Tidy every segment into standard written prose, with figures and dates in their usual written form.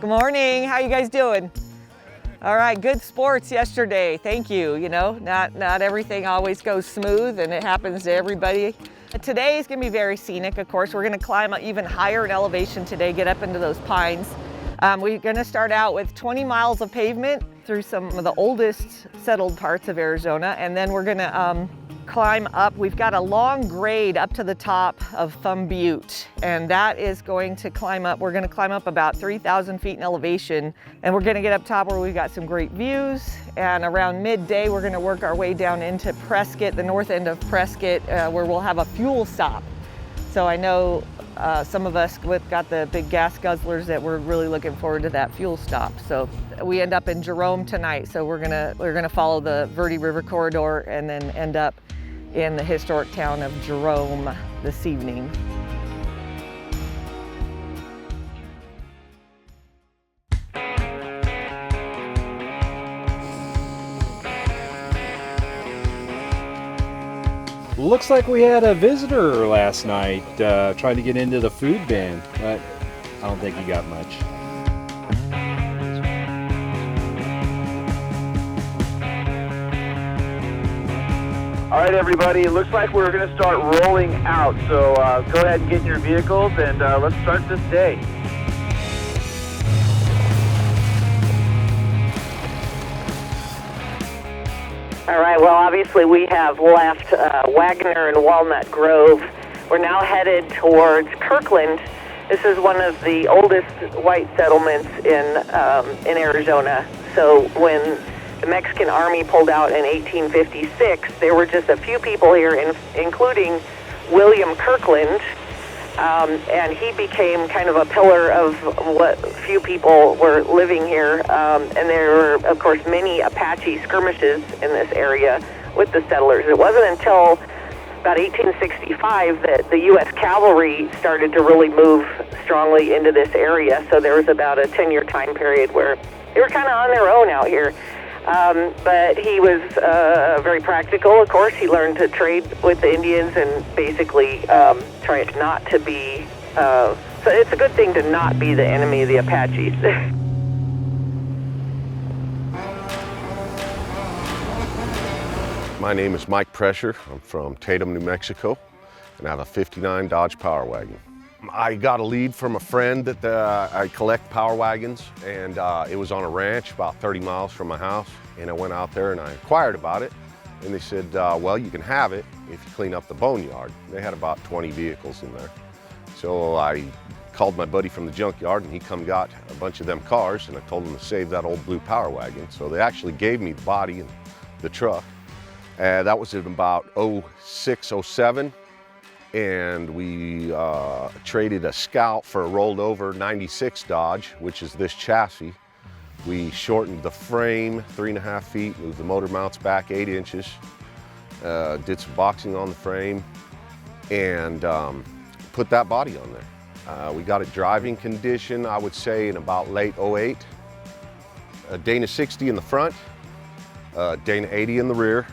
Good morning. How you guys doing? All right, good sports yesterday. Thank you. You know, not everything always goes smooth, and it happens to everybody. Today is going to be very scenic, of course. We're going to climb even higher in elevation today, get up into those pines. We're going to start out with 20 miles of pavement through some of the oldest settled parts of Arizona, and then we're going to climb up. We've got a long grade up to the top of Thumb Butte, and that is going to climb up. We're going to climb up about 3,000 feet in elevation, and we're going to get up top where we've got some great views. And around midday, we're going to work our way down into Prescott, the north end of Prescott, where we'll have a fuel stop. So I know some of us got the big gas guzzlers that we're really looking forward to that fuel stop. So we end up in Jerome tonight. So we're gonna follow the Verde River corridor and then end up in the historic town of Jerome this evening. Looks like we had a visitor last night trying to get into the food van, but I don't think he got much. All right, everybody, it looks like we're going to start rolling out, so go ahead and get in your vehicles, and let's start this day. All right, well, obviously we have left Wagner and Walnut Grove. We're now headed towards Kirkland. This is one of the oldest white settlements in Arizona. So when the Mexican Army pulled out in 1856, there were just a few people here, including William Kirkland, and he became kind of a pillar of what few people were living here. And there were, of course, many Apache skirmishes in this area with the settlers. It wasn't until about 1865 that the U.S. cavalry started to really move strongly into this area. So there was about a 10-year time period where they were kind of on their own out here. But he was very practical, of course. He learned to trade with the Indians and basically tried not to be... so it's a good thing to not be the enemy of the Apaches. My name is Mike Pressure. I'm from Tatum, New Mexico, and I have a '59 Dodge Power Wagon. I got a lead from a friend that I collect Power Wagons, and it was on a ranch about 30 miles from my house. And I went out there and I inquired about it, and they said, well, you can have it if you clean up the boneyard. They had about 20 vehicles in there. So I called my buddy from the junkyard, and he come got a bunch of them cars, and I told him to save that old blue Power Wagon. So they actually gave me the body and the truck. That was in about 06, 07. And we traded a Scout for a rolled over 96 Dodge, which is this chassis. We shortened the frame 3.5 feet, moved the motor mounts back 8 inches, did some boxing on the frame, and put that body on there. We got it driving condition, I would say, in about late 08. A Dana 60 in the front, Dana 80 in the rear.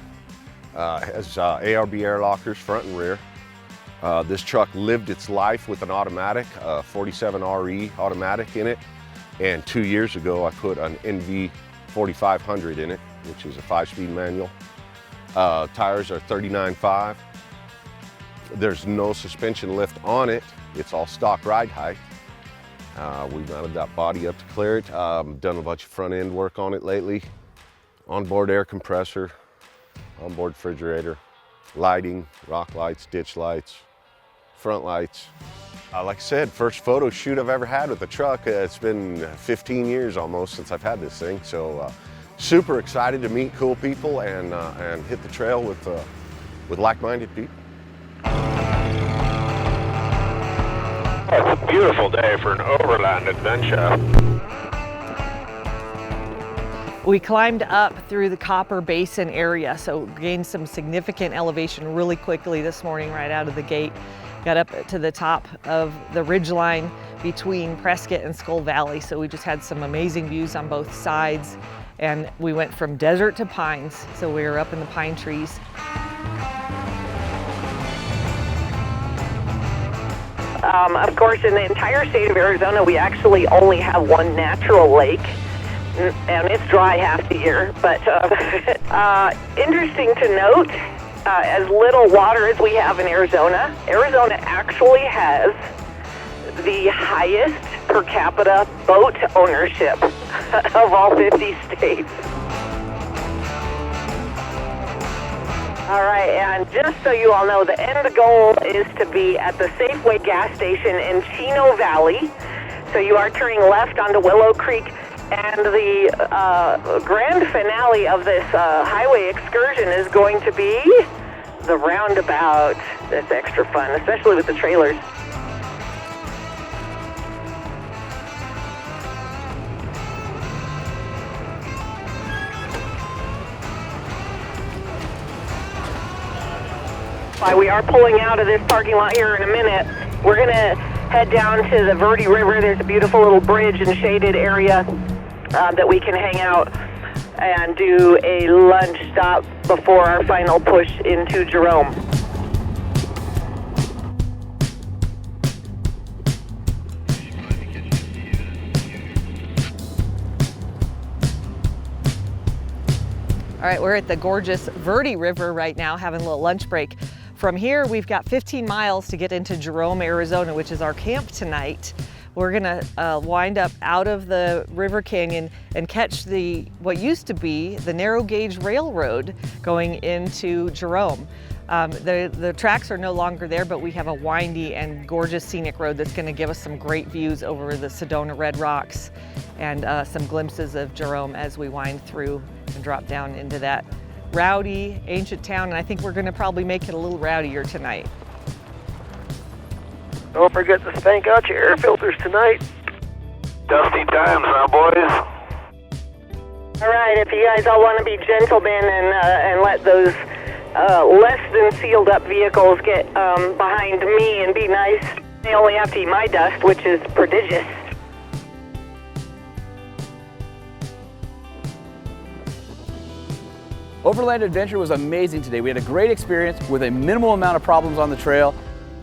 Has ARB air lockers front and rear. This truck lived its life with an automatic, 47RE automatic in it, and 2 years ago I put an NV 4500 in it, which is a 5-speed manual. Tires are 39.5. There's no suspension lift on it. It's all stock ride height. We mounted that body up to clear it. Done a bunch of front end work on it lately. Onboard air compressor, onboard refrigerator, lighting, rock lights, ditch lights, front lights. Like I said, first photo shoot I've ever had with the truck. It's been 15 years almost since I've had this thing. So super excited to meet cool people and hit the trail with like-minded people. It's a beautiful day for an overland adventure. We climbed up through the Copper Basin area, so gained some significant elevation really quickly this morning right out of the gate. Got up to the top of the ridgeline between Prescott and Skull Valley, so we just had some amazing views on both sides, and we went from desert to pines, so we were up in the pine trees. Of course, in the entire state of Arizona, we actually only have one natural lake, and it's dry half the year. But interesting to note, as little water as we have in Arizona, Arizona actually has the highest per capita boat ownership of all 50 states. All right, and just so you all know, the end goal is to be at the Safeway gas station in Chino Valley. So you are turning left onto Willow Creek, and the grand finale of this highway excursion is going to be the roundabout. That's extra fun, especially with the trailers. We are pulling out of this parking lot here in a minute. We're going to head down to the Verde River. There's a beautiful little bridge and shaded area that we can hang out and do a lunch stop before our final push into Jerome. All right, we're at the gorgeous Verde River right now, having a little lunch break. From here, we've got 15 miles to get into Jerome, Arizona, which is our camp tonight. We're gonna wind up out of the River Canyon and catch what used to be the narrow gauge railroad going into Jerome. The tracks are no longer there, but we have a windy and gorgeous scenic road that's gonna give us some great views over the Sedona Red Rocks and some glimpses of Jerome as we wind through and drop down into that rowdy, ancient town, and I think we're going to probably make it a little rowdier tonight. Don't forget to spank out your air filters tonight. Dusty times now, boys. All right, if you guys all want to be gentlemen and let those less than sealed up vehicles get behind me and be nice, they only have to eat my dust, which is prodigious. Overland Adventure was amazing today. We had a great experience with a minimal amount of problems on the trail.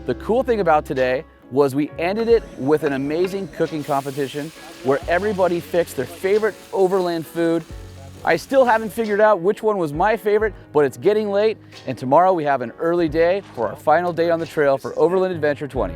The cool thing about today was we ended it with an amazing cooking competition where everybody fixed their favorite overland food. I still haven't figured out which one was my favorite, but it's getting late, and tomorrow we have an early day for our final day on the trail for Overland Adventure 20.